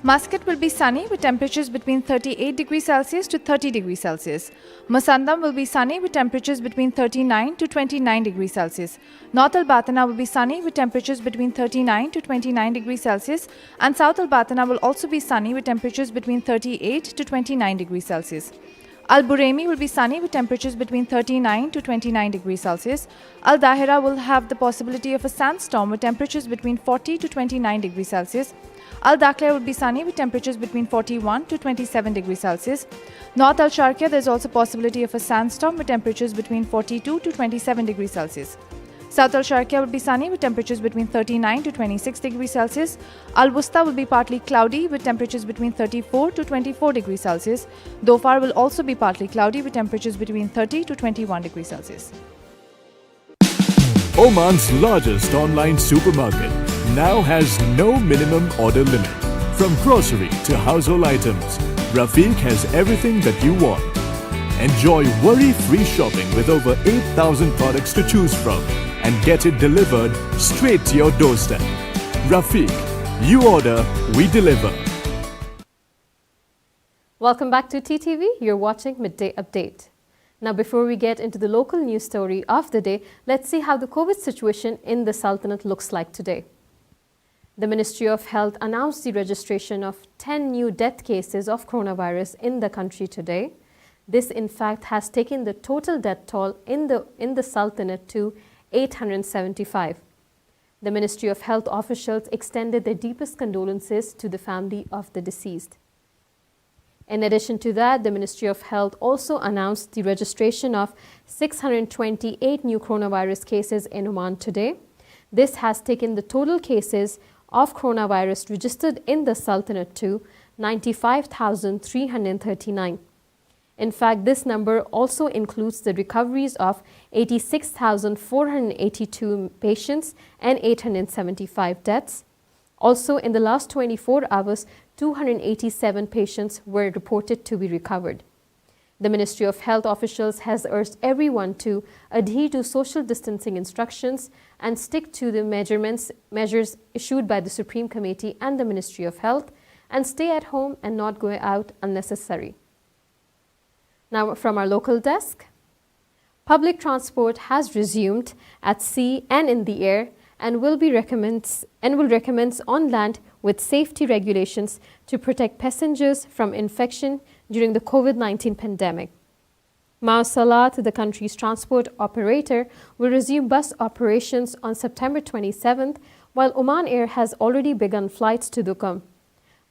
Muscat will be sunny with temperatures between 38 degrees Celsius to 30 degrees Celsius. Musandam will be sunny with temperatures between 39 to 29 degrees Celsius. North Albatana will be sunny with temperatures between 39 to 29 degrees Celsius, and South Albatana will also be sunny with temperatures between 38 to 29 degrees Celsius. Al Buremi will be sunny with temperatures between 39 to 29 degrees Celsius. Al Dahira will have the possibility of a sandstorm with temperatures between 40 to 29 degrees Celsius. Al Dakhla will be sunny with temperatures between 41 to 27 degrees Celsius. North Al Sharqiya, there is also possibility of a sandstorm with temperatures between 42 to 27 degrees Celsius. South Al Sharqiya will be sunny with temperatures between 39 to 26 degrees Celsius. Al Wusta will be partly cloudy with temperatures between 34 to 24 degrees Celsius. Dhofar will also be partly cloudy with temperatures between 30 to 21 degrees Celsius. Oman's largest online supermarket now has no minimum order limit. From grocery to household items, Rafiq has everything that you want. Enjoy worry-free shopping with over 8,000 products to choose from and get it delivered straight to your doorstep. Rafiq, you order, we deliver. Welcome back to TTV. You're watching Midday Update. Now, before we get into the local news story of the day, let's see how the COVID situation in the Sultanate looks like today. The Ministry of Health announced the registration of 10 new death cases of coronavirus in the country today. This, in fact, has taken the total death toll in the Sultanate to 875. The Ministry of Health officials extended their deepest condolences to the family of the deceased. In addition to that, the Ministry of Health also announced the registration of 628 new coronavirus cases in Oman today. This has taken the total cases of coronavirus registered in the Sultanate to 95,339. In fact, this number also includes the recoveries of 86,482 patients and 875 deaths. Also, in the last 24 hours, 287 patients were reported to be recovered. The Ministry of Health officials has urged everyone to adhere to social distancing instructions and stick to the measures issued by the Supreme Committee and the Ministry of Health, and stay at home and not go out unnecessary. Now, from our local desk, public transport has resumed at sea and in the air and will recommence on land with safety regulations to protect passengers from infection during the COVID-19 pandemic. Mawassalat, the country's transport operator, will resume bus operations on September 27th, while Oman Air has already begun flights to Duqm.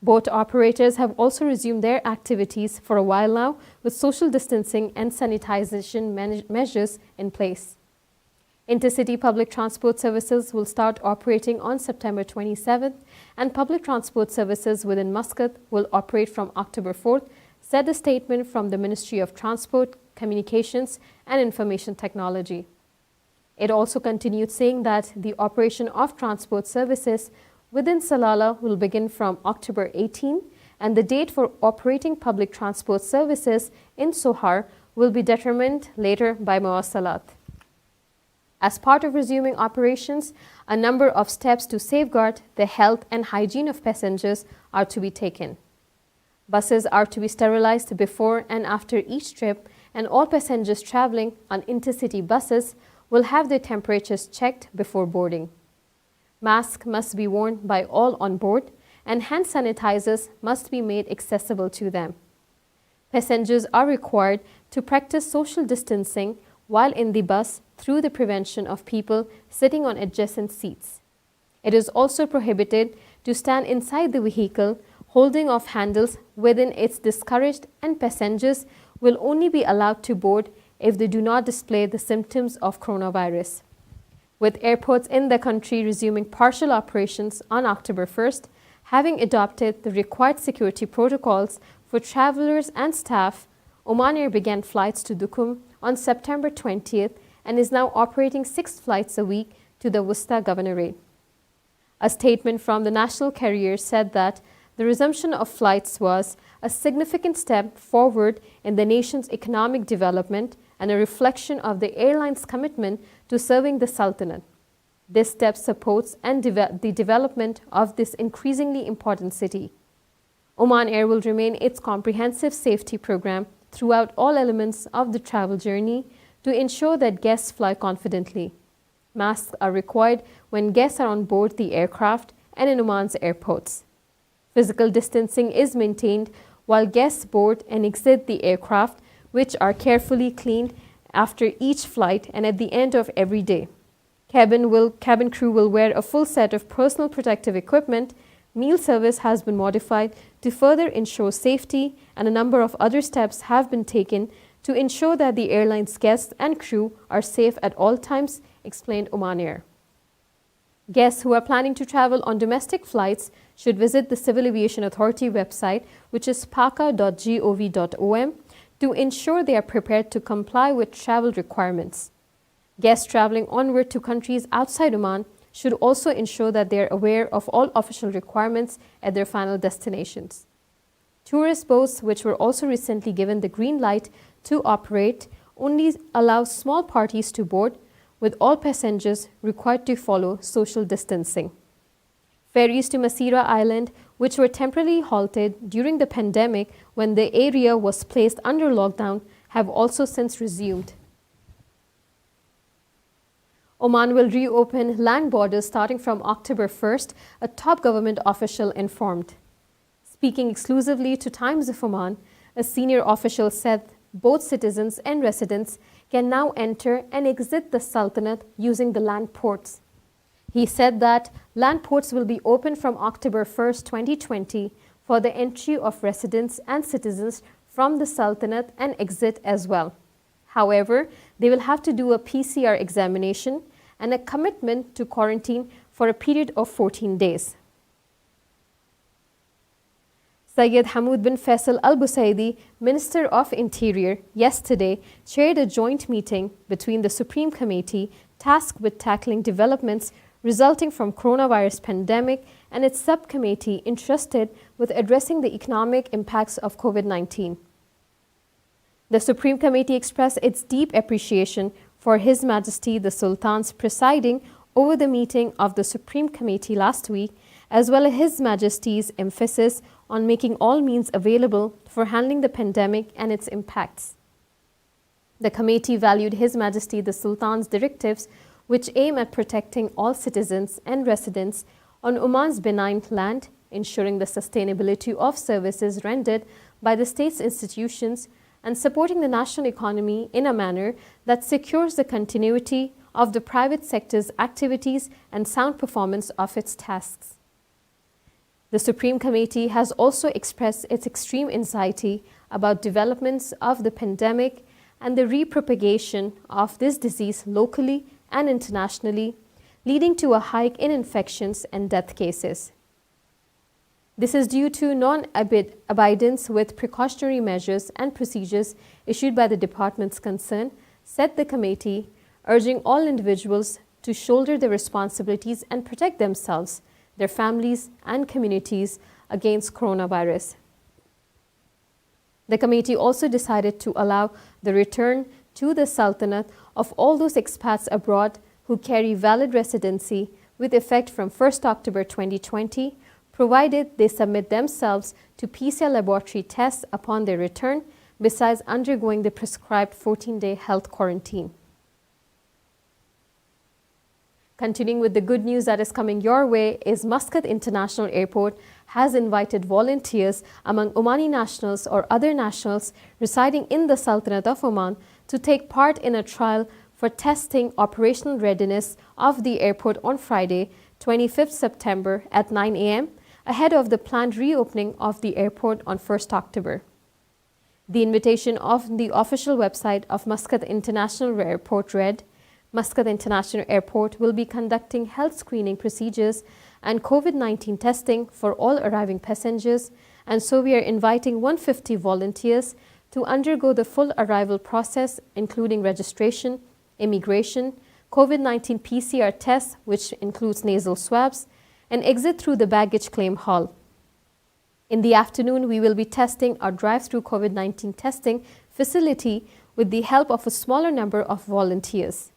Both operators have also resumed their activities for a while now, with social distancing and sanitization measures in place. Intercity public transport services will start operating on September 27th, and public transport services within Muscat will operate from October 4th, said a statement from the Ministry of Transport, Communications and Information Technology. It also continued saying that the operation of transport services within Salalah will begin from October 18, and the date for operating public transport services in Sohar will be determined later by Mawassalat. As part of resuming operations, a number of steps to safeguard the health and hygiene of passengers are to be taken. Buses are to be sterilized before and after each trip, and all passengers traveling on intercity buses will have their temperatures checked before boarding. Masks must be worn by all on board, and hand sanitizers must be made accessible to them. Passengers are required to practice social distancing while in the bus through the prevention of people sitting on adjacent seats. It is also prohibited to stand inside the vehicle holding off handles within its discouraged, and passengers will only be allowed to board if they do not display the symptoms of coronavirus. With airports in the country resuming partial operations on October 1st, having adopted the required security protocols for travelers and staff, Oman Air began flights to Duqm on September 20th and is now operating 6 flights a week to the Wusta Governorate. A statement from the national carrier said that the resumption of flights was a significant step forward in the nation's economic development and a reflection of the airline's commitment to serving the Sultanate. This step supports the development of this increasingly important city. Oman Air will remain its comprehensive safety program throughout all elements of the travel journey to ensure that guests fly confidently. Masks are required when guests are on board the aircraft and in Oman's airports. Physical distancing is maintained while guests board and exit the aircraft, which are carefully cleaned after each flight and at the end of every day. Cabin crew will wear a full set of personal protective equipment. Meal service has been modified to further ensure safety, and a number of other steps have been taken to ensure that the airline's guests and crew are safe at all times, explained Oman Air. Guests who are planning to travel on domestic flights should visit the Civil Aviation Authority website, which is paca.gov.om, to ensure they are prepared to comply with travel requirements. Guests traveling onward to countries outside Oman should also ensure that they are aware of all official requirements at their final destinations. Tourist boats, which were also recently given the green light to operate, only allow small parties to board, with all passengers required to follow social distancing. Ferries to Masira Island, which were temporarily halted during the pandemic when the area was placed under lockdown, have also since resumed. Oman will reopen land borders starting from October 1st, a top government official informed. Speaking exclusively to Times of Oman, a senior official said both citizens and residents can now enter and exit the Sultanate using the land ports. He said that land ports will be open from October 1st, 2020 for the entry of residents and citizens from the Sultanate and exit as well. However, they will have to do a PCR examination and a commitment to quarantine for a period of 14 days. Sayyid Hamoud bin Faisal Al Busaidi, Minister of Interior, yesterday chaired a joint meeting between the Supreme Committee tasked with tackling developments resulting from coronavirus pandemic and its subcommittee entrusted with addressing the economic impacts of COVID-19. The Supreme Committee expressed its deep appreciation for His Majesty the Sultan's presiding over the meeting of the Supreme Committee last week, as well as His Majesty's emphasis on making all means available for handling the pandemic and its impacts. The committee valued His Majesty the Sultan's directives, which aim at protecting all citizens and residents on Oman's benign land, ensuring the sustainability of services rendered by the state's institutions, and supporting the national economy in a manner that secures the continuity of the private sector's activities and sound performance of its tasks. The Supreme Committee has also expressed its extreme anxiety about developments of the pandemic and the repropagation of this disease locally and internationally, leading to a hike in infections and death cases. This is due to non-abidance with precautionary measures and procedures issued by the departments concerned, said the committee, urging all individuals to shoulder their responsibilities and protect themselves, their families, and communities against coronavirus. The committee also decided to allow the return to the Sultanate of all those expats abroad who carry valid residency with effect from 1st October 2020, provided they submit themselves to PCR laboratory tests upon their return, besides undergoing the prescribed 14-day health quarantine. Continuing with the good news that is coming your way is Muscat International Airport has invited volunteers among Omani nationals or other nationals residing in the Sultanate of Oman to take part in a trial for testing operational readiness of the airport on Friday, 25th September at 9 a.m. ahead of the planned reopening of the airport on 1st October. The invitation on the official website of Muscat International Airport read, Muscat International Airport will be conducting health screening procedures and COVID-19 testing for all arriving passengers, and so we are inviting 150 volunteers to undergo the full arrival process, including registration, immigration, COVID-19 PCR tests, which includes nasal swabs, and exit through the baggage claim hall. In the afternoon, we will be testing our drive-through COVID-19 testing facility with the help of a smaller number of volunteers.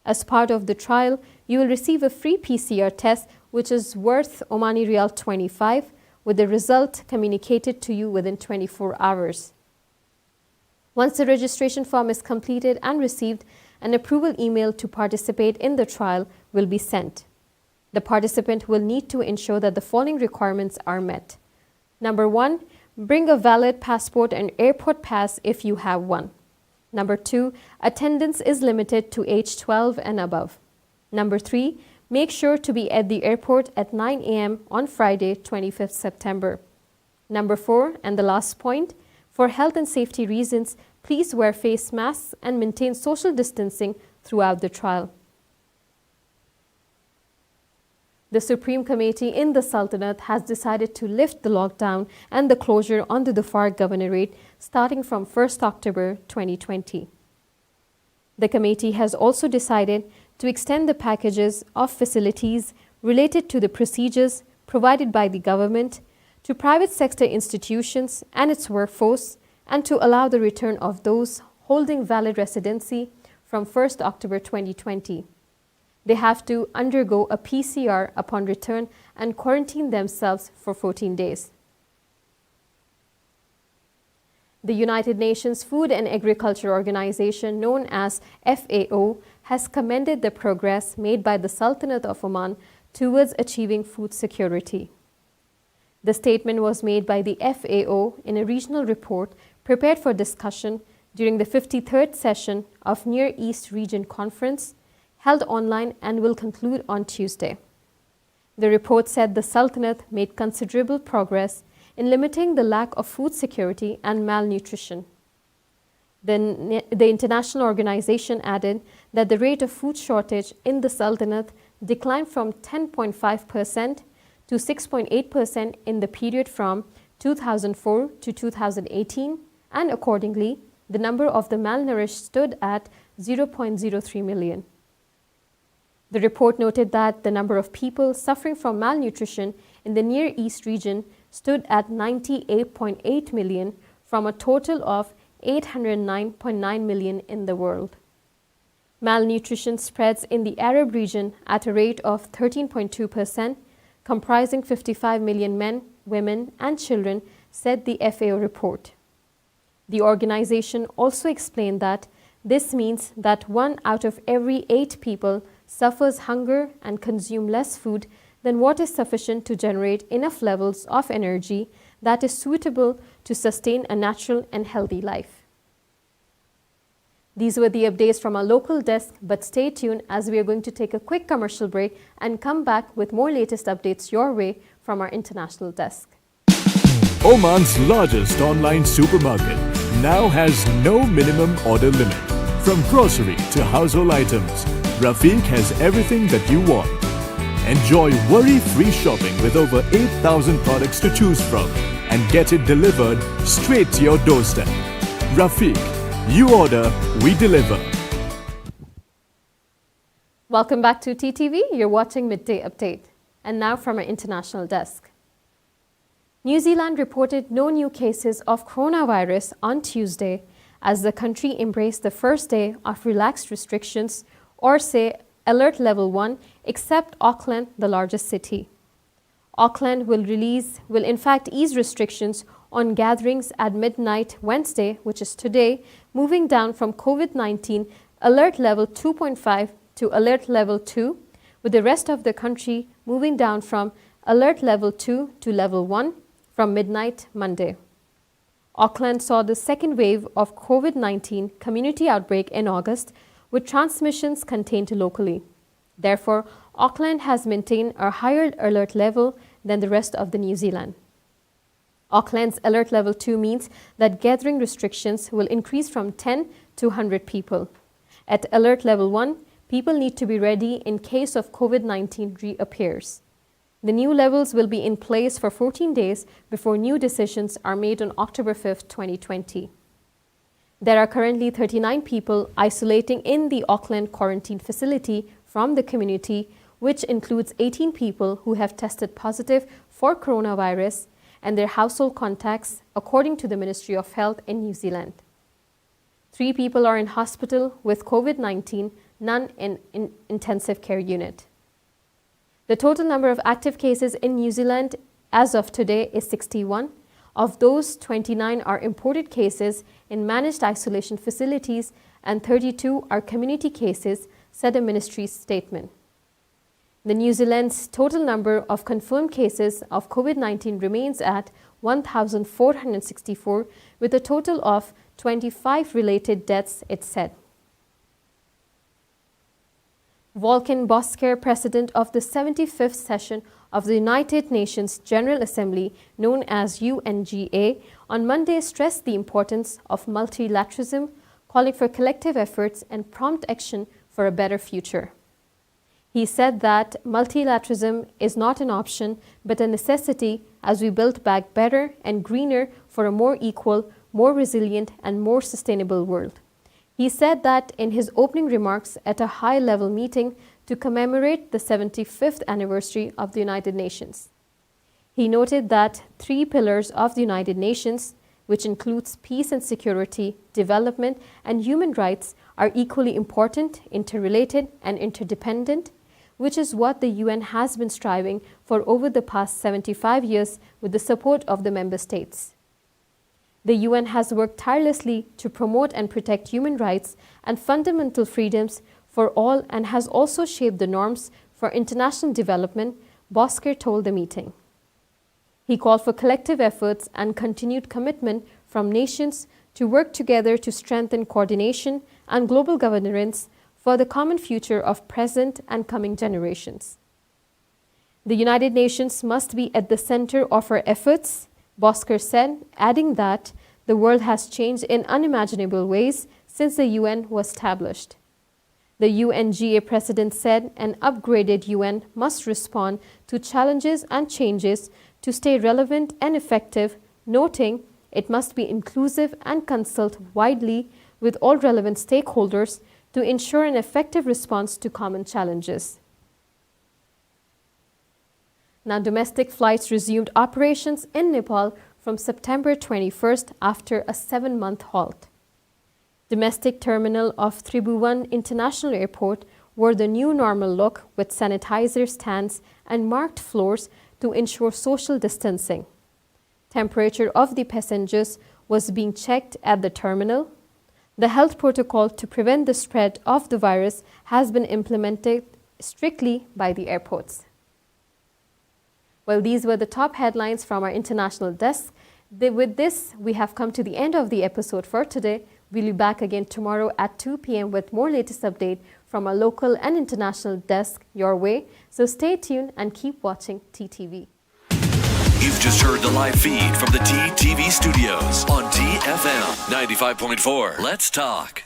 As part of the trial, you will receive a free PCR test, which is worth Omani Riyal 25, with the result communicated to you within 24 hours. Once the registration form is completed and received, an approval email to participate in the trial will be sent. The participant will need to ensure that the following requirements are met. Number 1, bring a valid passport and airport pass if you have one. Number 2, attendance is limited to age 12 and above. Number 3, make sure to be at the airport at 9 a.m. on Friday, 25th September. Number 4, and the last point, for health and safety reasons, please wear face masks and maintain social distancing throughout the trial. The Supreme Committee in the Sultanate has decided to lift the lockdown and the closure on the Dhofar Governorate starting from 1st October 2020. The committee has also decided to extend the packages of facilities related to the procedures provided by the government to private sector institutions and its workforce, and to allow the return of those holding valid residency from 1st October 2020. They have to undergo a PCR upon return and quarantine themselves for 14 days. The United Nations Food and Agriculture Organization, known as FAO, has commended the progress made by the Sultanate of Oman towards achieving food security. The statement was made by the FAO in a regional report prepared for discussion during the 53rd session of Near East Region Conference, held online and will conclude on Tuesday. The report said the Sultanate made considerable progress in limiting the lack of food security and malnutrition. The international organization added that the rate of food shortage in the Sultanate declined from 10.5% to 6.8% in the period from 2004 to 2018, and accordingly, the number of the malnourished stood at 0.03 million. The report noted that the number of people suffering from malnutrition in the Near East region stood at 98.8 million from a total of 809.9 million in the world. Malnutrition spreads in the Arab region at a rate of 13.2%, comprising 55 million men, women, and children, said the FAO report. The organization also explained that this means that 1 out of every 8 people suffers hunger and consume less food than what is sufficient to generate enough levels of energy that is suitable to sustain a natural and healthy life. These were the updates from our local desk, but stay tuned as we are going to take a quick commercial break and come back with more latest updates your way from our international desk. Oman's largest online supermarket now has no minimum order limit. From grocery to household items, Rafiq has everything that you want. Enjoy worry-free shopping with over 8,000 products to choose from and get it delivered straight to your doorstep. Rafiq, you order, we deliver. Welcome back to TTV. You're watching Midday Update. And now from our international desk. New Zealand reported no new cases of coronavirus on Tuesday as the country embraced the first day of relaxed restrictions, or say Alert Level 1, except Auckland, the largest city. Auckland will in fact ease restrictions on gatherings at midnight Wednesday, which is today, moving down from COVID-19 Alert Level 2.5 to Alert Level 2, with the rest of the country moving down from Alert Level 2 to Level 1 from midnight Monday. Auckland saw the second wave of COVID-19 community outbreak in August, with transmissions contained locally. Therefore, Auckland has maintained a higher alert level than the rest of the New Zealand. Auckland's Alert Level 2 means that gathering restrictions will increase from 10 to 100 people. At Alert Level 1, people need to be ready in case of COVID-19 reappears. The new levels will be in place for 14 days before new decisions are made on October 5th, 2020. There are currently 39 people isolating in the Auckland quarantine facility from the community, which includes 18 people who have tested positive for coronavirus and their household contacts, according to the Ministry of Health in New Zealand. 3 people are in hospital with COVID-19, none in intensive care unit. The total number of active cases in New Zealand as of today is 61. Of those, 29 are imported cases in managed isolation facilities and 32 are community cases, said a ministry's statement. The New Zealand's total number of confirmed cases of COVID-19 remains at 1,464, with a total of 25 related deaths, it said. Volkan Bozkır, president of the 75th session of the United Nations General Assembly, known as UNGA, on Monday stressed the importance of multilateralism, calling for collective efforts and prompt action for a better future. He said that multilateralism is not an option but a necessity as we build back better and greener for a more equal, more resilient and more sustainable world. He said that in his opening remarks at a high-level meeting to commemorate the 75th anniversary of the United Nations. He noted that 3 pillars of the United Nations, which includes peace and security, development and human rights, are equally important, interrelated and interdependent, which is what the UN has been striving for over the past 75 years with the support of the member states. The UN has worked tirelessly to promote and protect human rights and fundamental freedoms for all and has also shaped the norms for international development, Bozkır told the meeting. He called for collective efforts and continued commitment from nations to work together to strengthen coordination and global governance for the common future of present and coming generations. The United Nations must be at the center of our efforts, Bozkır said, adding that the world has changed in unimaginable ways since the UN was established. The UNGA president said an upgraded UN must respond to challenges and changes to stay relevant and effective, noting it must be inclusive and consult widely with all relevant stakeholders to ensure an effective response to common challenges. Now, domestic flights resumed operations in Nepal from September 21st after a 7-month halt. Domestic terminal of Tribhuvan International Airport wore the new normal look with sanitizer stands and marked floors to ensure social distancing. Temperature of the passengers was being checked at the terminal. The health protocol to prevent the spread of the virus has been implemented strictly by the airports. Well, these were the top headlines from our international desk. With this, we have come to the end of the episode for today. We'll be back again tomorrow at 2 p.m. with more latest update from our local and international desk your way. So stay tuned and keep watching TTV. You've just heard the live feed from the TTV studios on TFM 95.4. Let's talk.